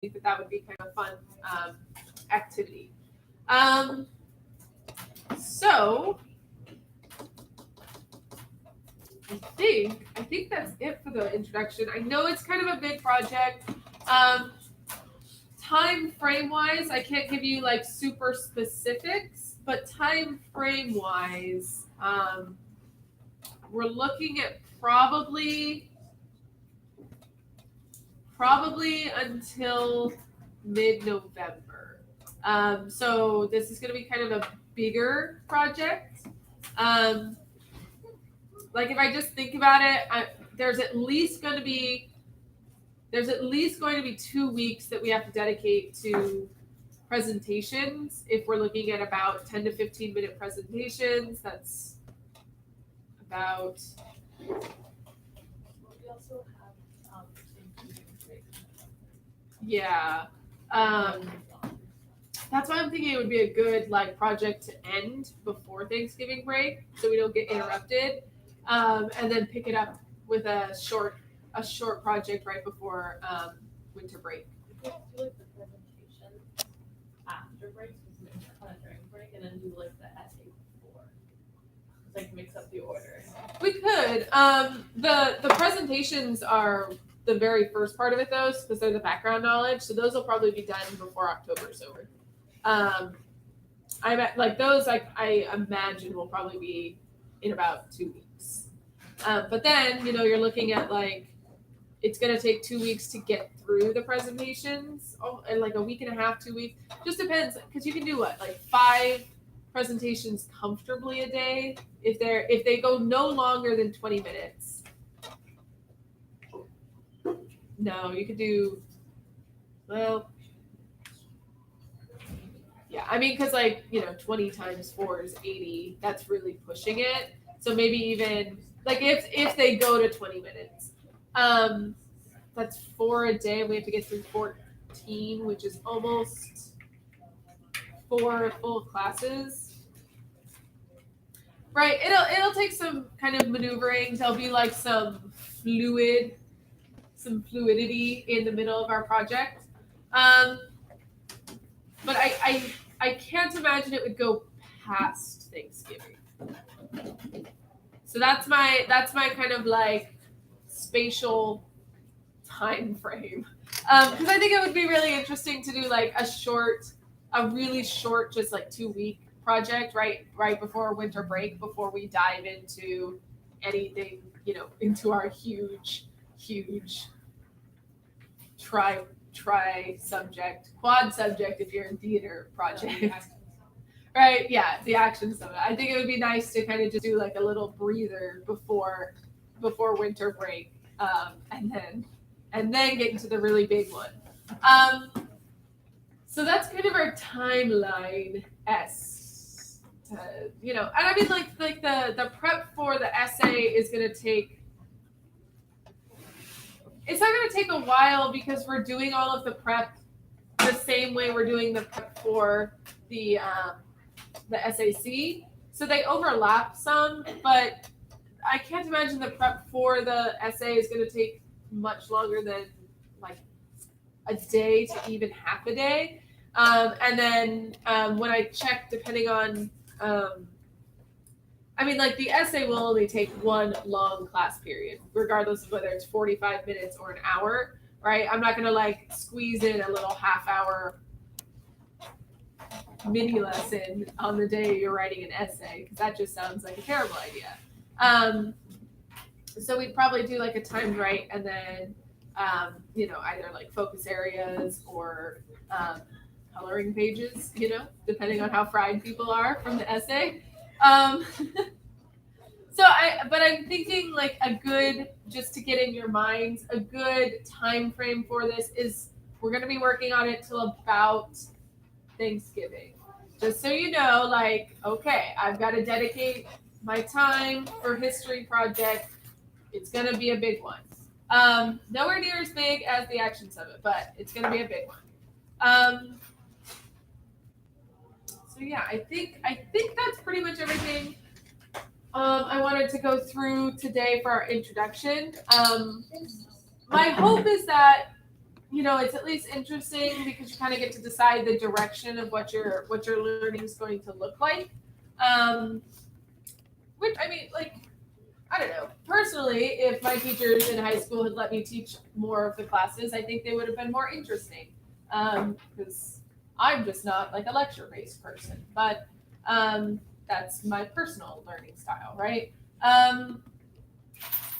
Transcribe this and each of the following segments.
think that would be kind of a fun activity. Um, so I think that's it for the introduction. I know it's kind of a big project. Um, Time frame wise, I can't give you like super specifics, but time frame wise, we're looking at probably until mid-November. So this is going to be kind of a bigger project. Like if I just think about it, there's at least going to be 2 weeks that we have to dedicate to presentations. If we're looking at about 10 to 15-minute presentations, that's about. We also have Thanksgiving break. Yeah. That's why I'm thinking it would be a good like project to end before Thanksgiving break, so we don't get interrupted, and then pick it up with a short project right before winter break. We could do like the presentation after break, so we can kind of during break, and then do like the essay before. It's like mix up the order. We could. The presentations are the very first part of it, though, because they're the background knowledge. So those will probably be done before October's over. I imagine will probably be in about 2 weeks. But then you're looking at like it's gonna take 2 weeks to get through the presentations, and like a week and a half, 2 weeks. Just depends, because you can do what, like 5 presentations comfortably a day if they go no longer than 20 minutes. No, you could do, well, yeah, I mean, because 20 times 4 is 80. That's really pushing it. So maybe even like if they go to 20 minutes, that's 4 a day. We have to get through 14, which is almost 4 full classes. Right. It'll take some kind of maneuvering. There'll be like some fluidity in the middle of our project. But I can't imagine it would go past Thanksgiving. So that's my kind of like spatial time frame. Because I think it would be really interesting to do like a really short, just like 2-week project right before winter break, before we dive into anything, into our huge quad subject if you're in theater project. Right, yeah, the action summit. I think it would be nice to kind of just do like a little breather before winter break, and then get into the really big one. So that's kind of our timeline. And I mean, like the prep for the essay is going to take. It's not going to take a while because we're doing all of the prep the same way we're doing the prep for the SAC. So they overlap some, but I can't imagine the prep for the essay is going to take much longer than like a day to even half a day. And then when I check, depending on, I mean, like the essay will only take one long class period, regardless of whether it's 45 minutes or an hour, right? I'm not going to like squeeze in a little half-hour mini lesson on the day you're writing an essay, because that just sounds like a terrible idea. So we'd probably do like a timed write, and then either like focus areas or coloring pages, depending on how fried people are from the essay. But I'm thinking like a good, just to get in your minds, a good time frame for this is we're going to be working on it till about Thanksgiving. Just so you know, like, okay, I've got to dedicate my time for history project. It's going to be a big one. Nowhere near as big as the Action Summit, but it's going to be a big one. So yeah, I think that's pretty much everything I wanted to go through today for our introduction. My hope is that it's at least interesting because you kind of get to decide the direction of what your learning is going to look like. Which I mean, like, I don't know. Personally, if my teachers in high school had let me teach more of the classes, I think they would have been more interesting. Because I'm just not like a lecture-based person, but that's my personal learning style, right?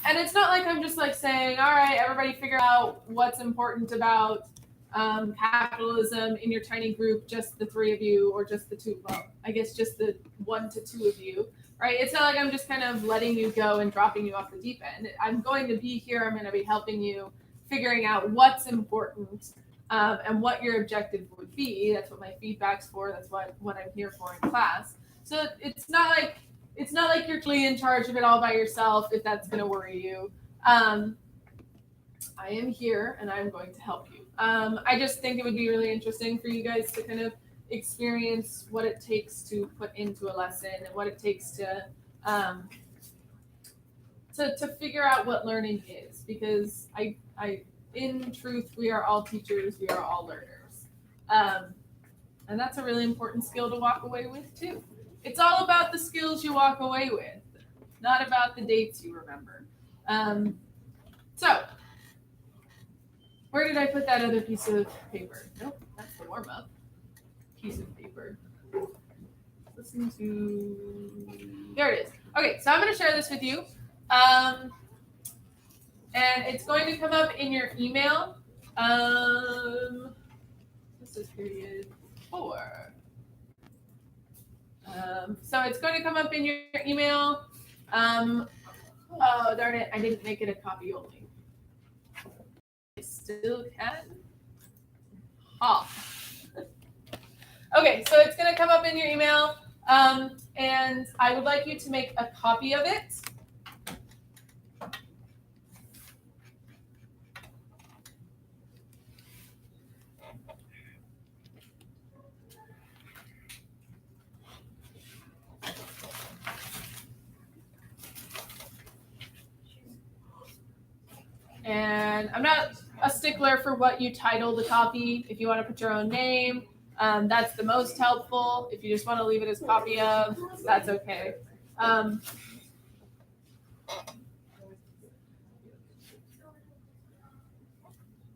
And it's not like I'm just like saying, all right, everybody figure out what's important about capitalism in your tiny group, just the three of you, or just the two, well, I guess just the 1 to 2 of you, right? It's not like I'm just kind of letting you go and dropping you off the deep end. I'm going to be here. I'm going to be helping you figuring out what's important and what your objective would be. That's what my feedback's for. That's what I'm here for in class. So it's not like you're truly in charge of it all by yourself, if that's going to worry you. I am here and I'm going to help you. I just think it would be really interesting for you guys to kind of experience what it takes to put into a lesson and what it takes to figure out what learning is. Because I in truth, we are all teachers, we are all learners. And that's a really important skill to walk away with too. It's all about the skills you walk away with, not about the dates you remember. So, where did I put that other piece of paper? Nope, that's the warm-up piece of paper. Listen to, there it is. Okay, so I'm going to share this with you. And it's going to come up in your email. This is period 4. So it's going to come up in your email. Oh, darn it. I didn't make it a copy only. I still can. Okay, so it's going to come up in your email. And I would like you to make a copy of it. And I'm not a stickler for what you title the copy. If you want to put your own name, that's the most helpful. If you just want to leave it as copy of, that's okay. Oh,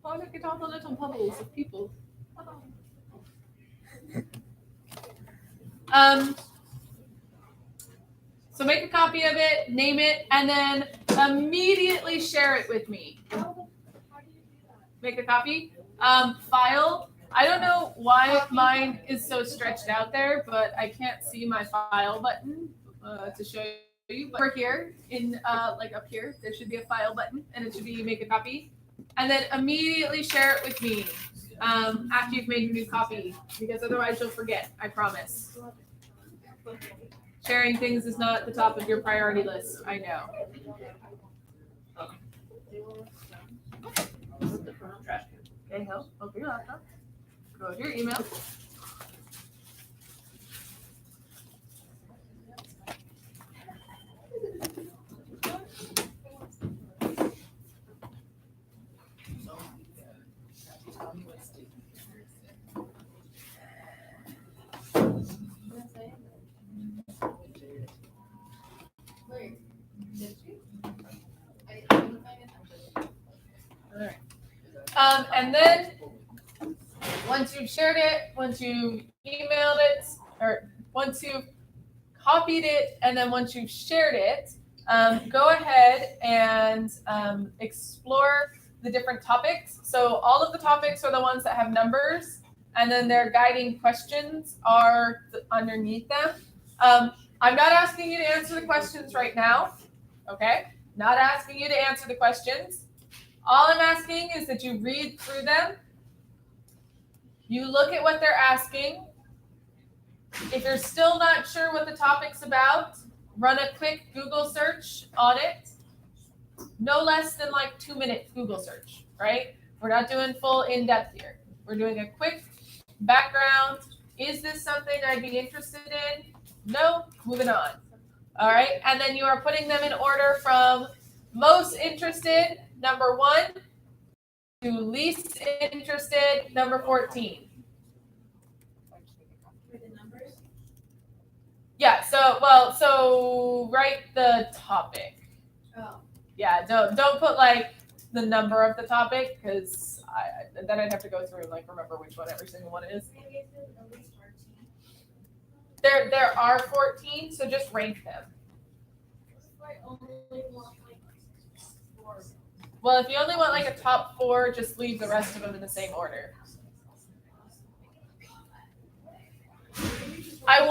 look at all the little bubbles of people. So make a copy of it, name it, and then immediately share it with me. Make a copy. File. I don't know why mine is so stretched out there, but I can't see my file button to show you. But over here, in like up here, there should be a file button, and it should be make a copy. And then immediately share it with me after you've made your new copy, because otherwise you'll forget, I promise. Sharing things is not the top of your priority list, I know. Okay, help. Open your laptop. Go to your email. And then once you've shared it, once you've emailed it, or once you've copied it, and then once you've shared it, go ahead and explore the different topics. So all of the topics are the ones that have numbers, and then their guiding questions are underneath them. I'm not asking you to answer the questions right now, okay? Not asking you to answer the questions. All I'm asking is that you read through them. You look at what they're asking. If you're still not sure what the topic's about, run a quick Google search on it. No less than like 2-minute Google search, right? We're not doing full in-depth here. We're doing a quick background. Is this something I'd be interested in? No, moving on. All right, and then you are putting them in order from most interested, number 1, least interested, number 14. For the numbers? Yeah, so write the topic. Oh. Yeah, don't put like the number of the topic, because then I'd have to go through and like remember which one every single one is. Maybe it's at least 14. There are 14, so just rank them. I only want like 4. Well, if you only want like a top 4, just leave the rest of them in the same order. I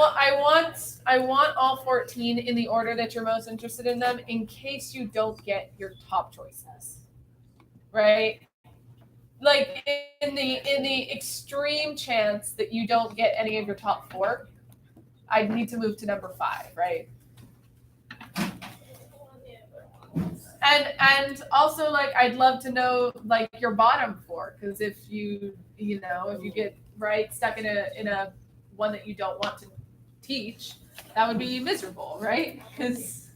want all 14 in the order that you're most interested in them, in case you don't get your top choices. Right? Like in the extreme chance that you don't get any of your top 4, I'd need to move to number 5, right? And also, like, I'd love to know like your bottom 4, because if you get stuck in a one that you don't want to teach, that would be miserable, right? Because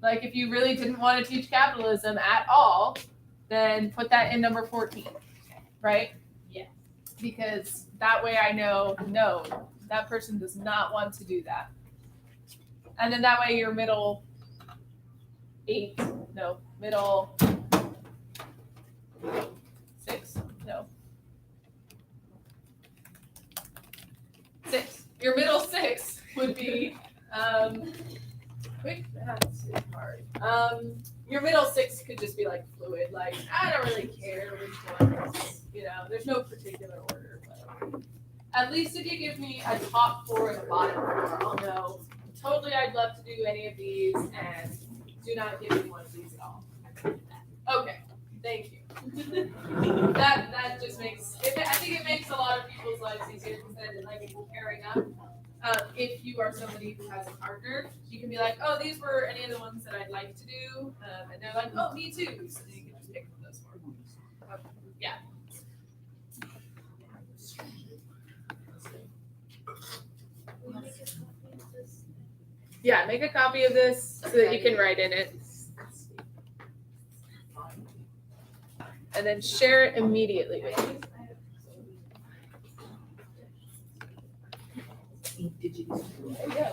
like if you really didn't want to teach capitalism at all, then put that in number 14, right? Yeah. Because that way I know, no, that person does not want to do that. And then that way your middle 6, your middle 6 would be quick maths is hard. Your middle 6 could just be like fluid, like I don't really care which one is, there's no particular order, but at least if you give me a top 4 and a bottom 4, I'll know totally I'd love to do any of these, and do not give me one of these at all. Okay, thank you. that just makes I think it makes a lot of people's lives easier, because then like carrying up. If you are somebody who has a partner, you can be like, oh, these were any of the ones that I'd like to do, and they're like, oh, me too. So you can just pick from those 4. Yeah. Yeah, make a copy of this so that you can write in it. And then share it immediately with me. Did you? There you go.